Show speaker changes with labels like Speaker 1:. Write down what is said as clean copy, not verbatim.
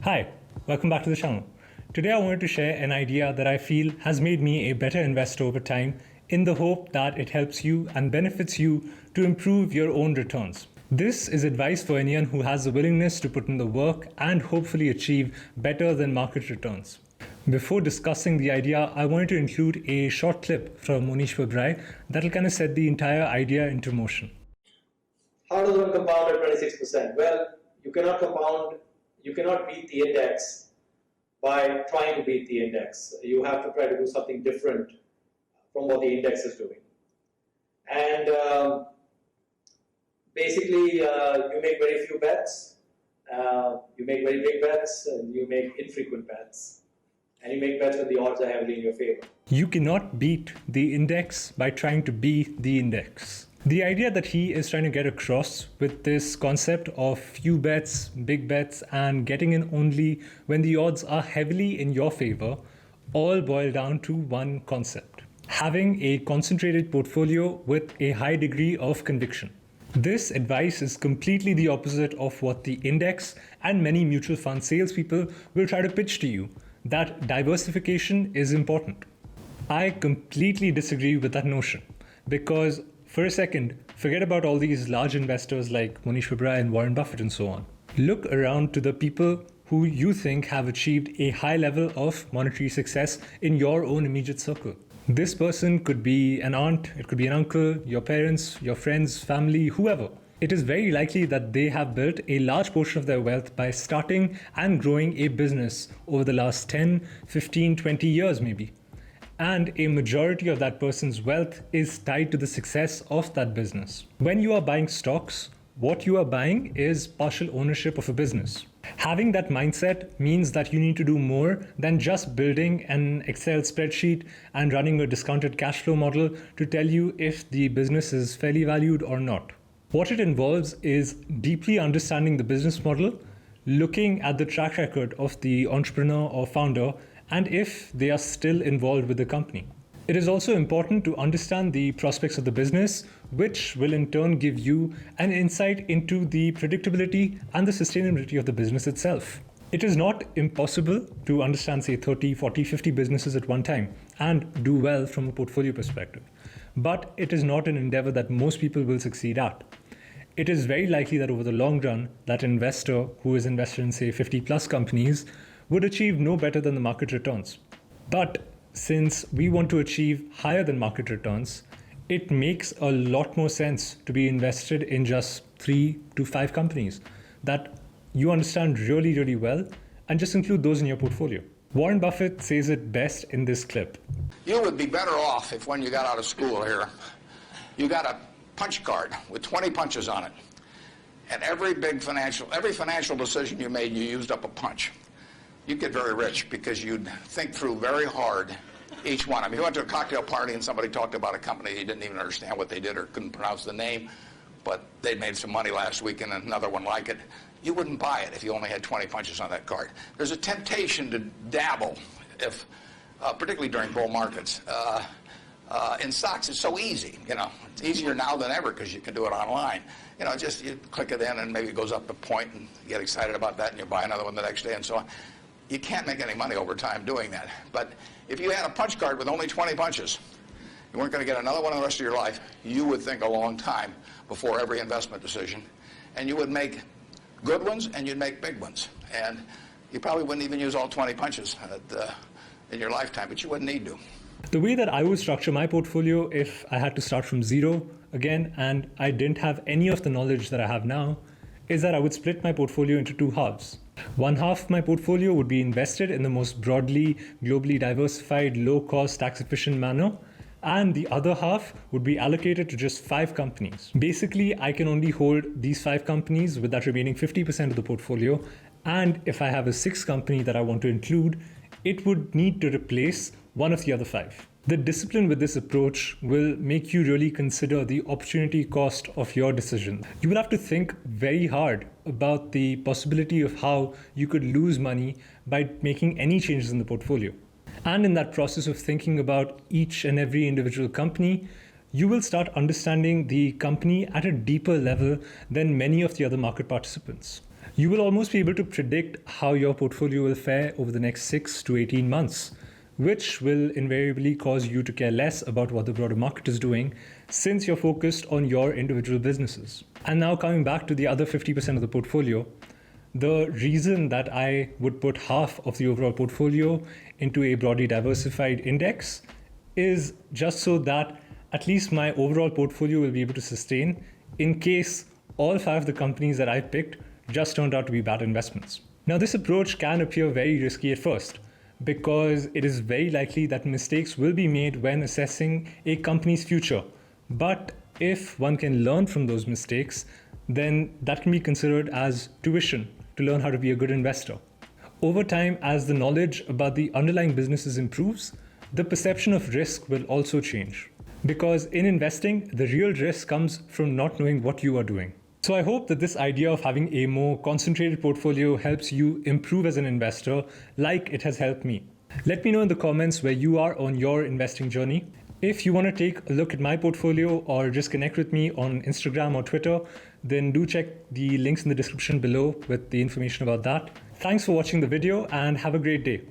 Speaker 1: Hi, welcome back to the channel. Today I wanted to share an idea that I feel has made me a better investor over time in the hope that it helps you and benefits you to improve your own returns. This is advice for anyone who has the willingness to put in the work and hopefully achieve better than market returns. Before discussing the idea, I wanted to include a short clip from Monish Babrai that'll kind of set the entire idea into motion.
Speaker 2: How does one compound at 26%? Well, you cannot beat the index by trying to beat the index. You have to try to do something different from what the index is doing. And basically, you make very few bets, you make very big bets, and you make infrequent bets. And you make bets when the odds are heavily in your favor.
Speaker 1: You cannot beat the index by trying to be the index. The idea that he is trying to get across with this concept of few bets, big bets, and getting in only when the odds are heavily in your favor all boil down to one concept: having a concentrated portfolio with a high degree of conviction. This advice is completely the opposite of what the index and many mutual fund salespeople will try to pitch to you, that diversification is important. I completely disagree with that notion because, for a second, forget about all these large investors like Monish Babrai and Warren Buffett and so on. Look around to the people who you think have achieved a high level of monetary success in your own immediate circle. This person could be an aunt, it could be an uncle, your parents, your friends, family, whoever. It is very likely that they have built a large portion of their wealth by starting and growing a business over the last 10, 15, 20 years maybe. And a majority of that person's wealth is tied to the success of that business. When you are buying stocks, what you are buying is partial ownership of a business. Having that mindset means that you need to do more than just building an Excel spreadsheet and running a discounted cash flow model to tell you if the business is fairly valued or not. What it involves is deeply understanding the business model, looking at the track record of the entrepreneur or founder, and if they are still involved with the company. It is also important to understand the prospects of the business, which will in turn give you an insight into the predictability and the sustainability of the business itself. It is not impossible to understand, say, 30, 40, 50 businesses at one time and do well from a portfolio perspective. But it is not an endeavor that most people will succeed at. It is very likely that over the long run, that investor who is invested in, say, 50 plus companies would achieve no better than the market returns. But since we want to achieve higher than market returns, it makes a lot more sense to be invested in just 3 to 5 companies that you understand really, really well, and just include those in your portfolio. Warren Buffett says it best in this clip.
Speaker 3: You would be better off if when you got out of school here, you got a punch card with 20 punches on it. And every financial decision you made, you used up a punch. You'd get very rich because you'd think through very hard each one. I mean, you went to a cocktail party and somebody talked about a company, you didn't even understand what they did or couldn't pronounce the name, but they made some money last week and another one like it. You wouldn't buy it if you only had 20 punches on that card. There's a temptation to dabble, particularly during bull markets. In stocks, it's so easy. It's easier now than ever because you can do it online. Just you click it in and maybe it goes up a point and you get excited about that and you buy another one the next day and so on. You can't make any money over time doing that. But if you had a punch card with only 20 punches, you weren't going to get another one the rest of your life, you would think a long time before every investment decision. And you would make good ones and you'd make big ones. And you probably wouldn't even use all 20 punches in your lifetime, but you wouldn't need to.
Speaker 1: The way that I would structure my portfolio if I had to start from zero again and I didn't have any of the knowledge that I have now is that I would split my portfolio into 2 halves. One half of my portfolio would be invested in the most broadly, globally diversified, low-cost, tax-efficient manner, and the other half would be allocated to just 5 companies. Basically, I can only hold these 5 companies with that remaining 50% of the portfolio, and if I have a 6th company that I want to include, it would need to replace one of the other 5. The discipline with this approach will make you really consider the opportunity cost of your decision. You will have to think very hard about the possibility of how you could lose money by making any changes in the portfolio. And in that process of thinking about each and every individual company, you will start understanding the company at a deeper level than many of the other market participants. You will almost be able to predict how your portfolio will fare over the next 6 to 18 months, which will invariably cause you to care less about what the broader market is doing since you're focused on your individual businesses. And now coming back to the other 50% of the portfolio, the reason that I would put half of the overall portfolio into a broadly diversified index is just so that at least my overall portfolio will be able to sustain in case all 5 of the companies that I picked just turned out to be bad investments. Now, this approach can appear very risky at first because it is very likely that mistakes will be made when assessing a company's future. But if one can learn from those mistakes, then that can be considered as tuition to learn how to be a good investor. Over time, as the knowledge about the underlying businesses improves, the perception of risk will also change. Because in investing, the real risk comes from not knowing what you are doing. So I hope that this idea of having a more concentrated portfolio helps you improve as an investor like it has helped me. Let me know in the comments where you are on your investing journey. If you want to take a look at my portfolio or just connect with me on Instagram or Twitter, then do check the links in the description below with the information about that. Thanks for watching the video and have a great day.